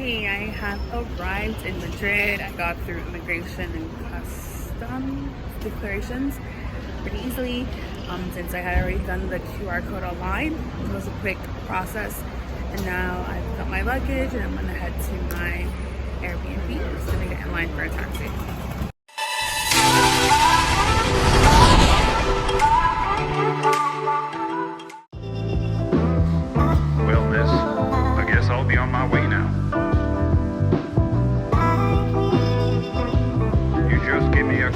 Hey, I have arrived in Madrid. I got through immigration and customs declarations pretty easily since I had already done the QR code online. It was a quick process. And now I've got my luggage and I'm gonna head to my Airbnb. I'm just gonna get in line for a taxi. Well, miss, I guess I'll be on my way now. You just give me a...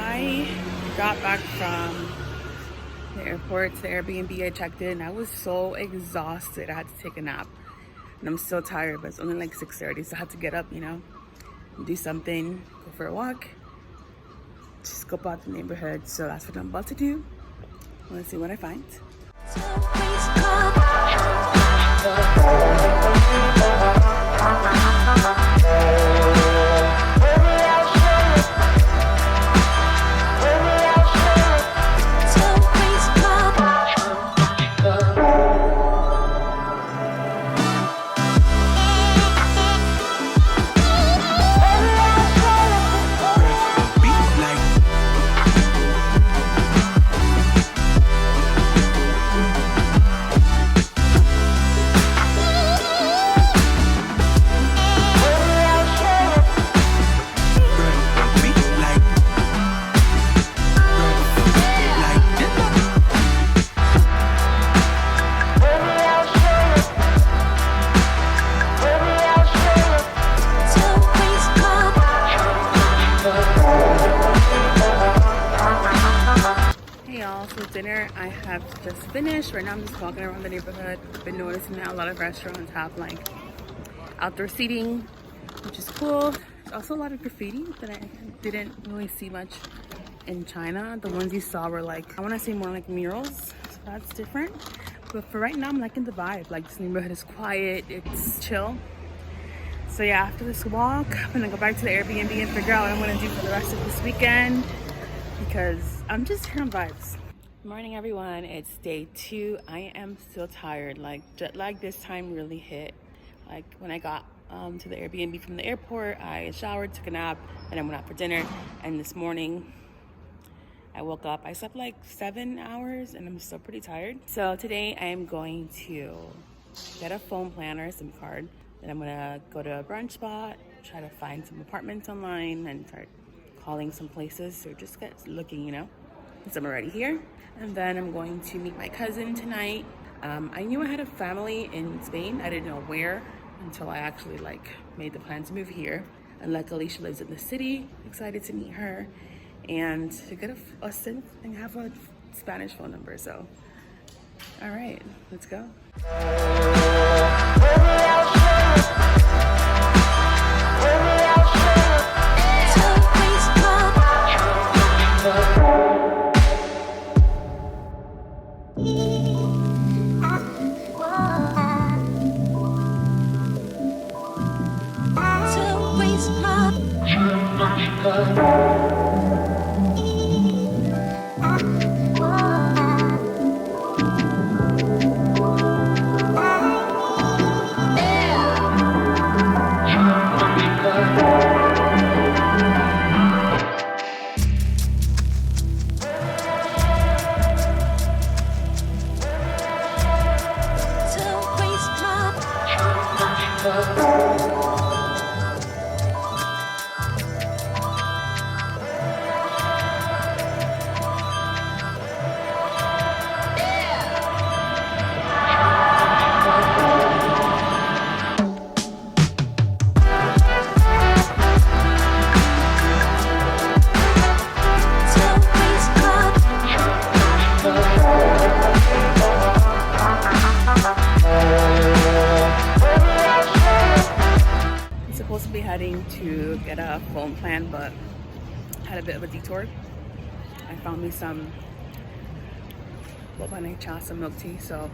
I got back from the airport to the Airbnb. I checked in. I was so exhausted. I had to take a nap. And I'm still tired, but it's only like 6:30, so I had to get up, do something, go for a walk, just scope out the neighborhood. So that's what I'm about to do. Let's see what I find. For dinner, I have just finished. Right now I'm just walking around the neighborhood. I've been noticing that a lot of restaurants have like outdoor seating, which is cool. There's also a lot of graffiti that I didn't really see much in China. The ones you saw were like, I want to say more like murals, so that's different. But for right now, I'm liking the vibe. Like, this neighborhood is quiet, it's chill. So yeah, after this walk, I'm gonna go back to the Airbnb and figure out what I'm gonna do for the rest of this weekend, because I'm just here on vibes. Morning everyone, it's day 2. I am still tired. Like, jet lag this time really hit. Like, when I got to the Airbnb from the airport, I showered, took a nap, and I went out for dinner. And this morning I woke up, I slept like 7 hours and I'm still pretty tired. So today I am going to get a phone planner, SIM card. Then I'm gonna go to a brunch spot, try to find some apartments online and start calling some places. So just get looking, since I'm already here. And then I'm going to meet my cousin tonight. I knew I had a family in Spain. I didn't know where until I actually made the plan to move here. And luckily she lives in the city. Excited to meet her and to get a SIM and have a Spanish phone number. So, all right, let's go. to be heading to get a phone plan, but had a bit of a detour. I found me some some milk tea. So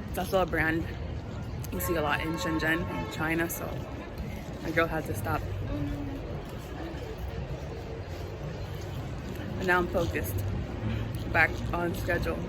it's also a brand you see a lot in Shenzhen in China. So my girl had to stop. But now I'm focused, back on schedule.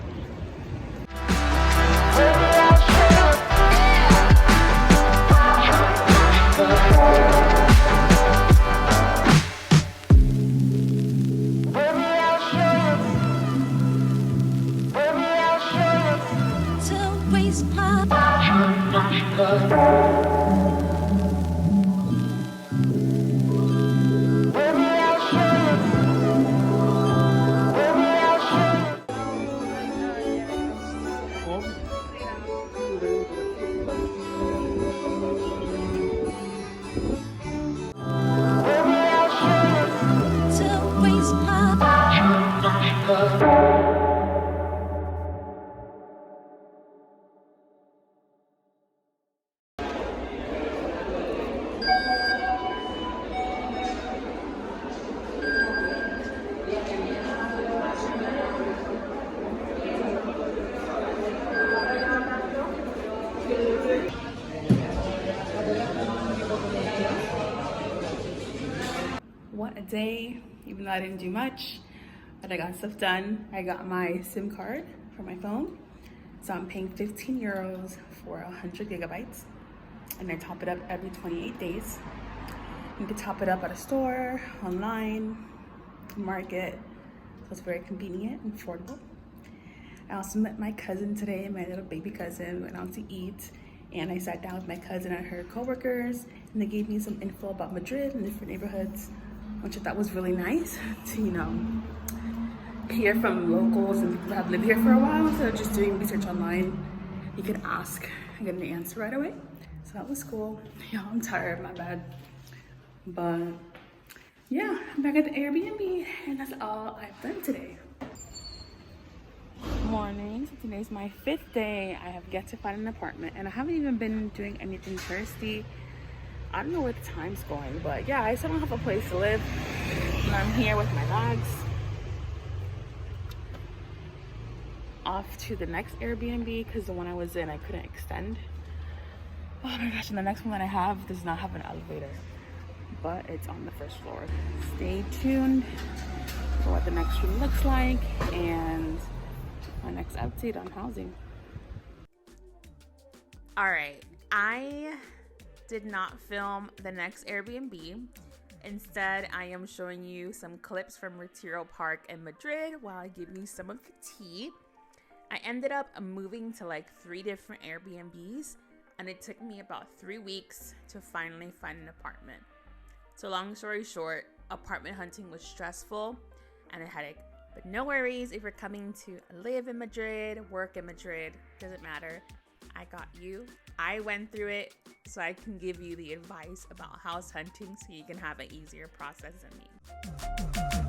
What a day, even though I didn't do much, but I got stuff done. I got my SIM card for my phone. So I'm paying 15 euros for 100 gigabytes. And I top it up every 28 days. You can top it up at a store, online, market. So it's very convenient and affordable. I also met my cousin today, my little baby cousin. We went out to eat. And I sat down with my cousin and her coworkers, and they gave me some info about Madrid and different neighborhoods, which I thought was really nice to, hear from locals and people who have lived here for a while instead of just doing research online. You could ask and get an answer right away. So that was cool. Yeah, I'm tired, my bad. But yeah, I'm back at the Airbnb, and that's all I've done today. Morning. So today's my 5th day. I have yet to find an apartment, and I haven't even been doing anything touristy. I don't know where the time's going, but yeah, I still don't have a place to live. And I'm here with my bags. Off to the next Airbnb because the one I was in I couldn't extend. Oh my gosh, and the next one that I have does not have an elevator, but it's on the 1st floor. Stay tuned for what the next room looks like and my next update on housing. All right, I did not film the next Airbnb. Instead, I am showing you some clips from Retiro Park in Madrid while I give you some of the tea. I ended up moving to like 3 different Airbnbs, and it took me about 3 weeks to finally find an apartment. So long story short, apartment hunting was stressful and a headache. But no worries, if you're coming to live in Madrid, work in Madrid, doesn't matter. I got you. I went through it, so I can give you the advice about house hunting so you can have an easier process than me.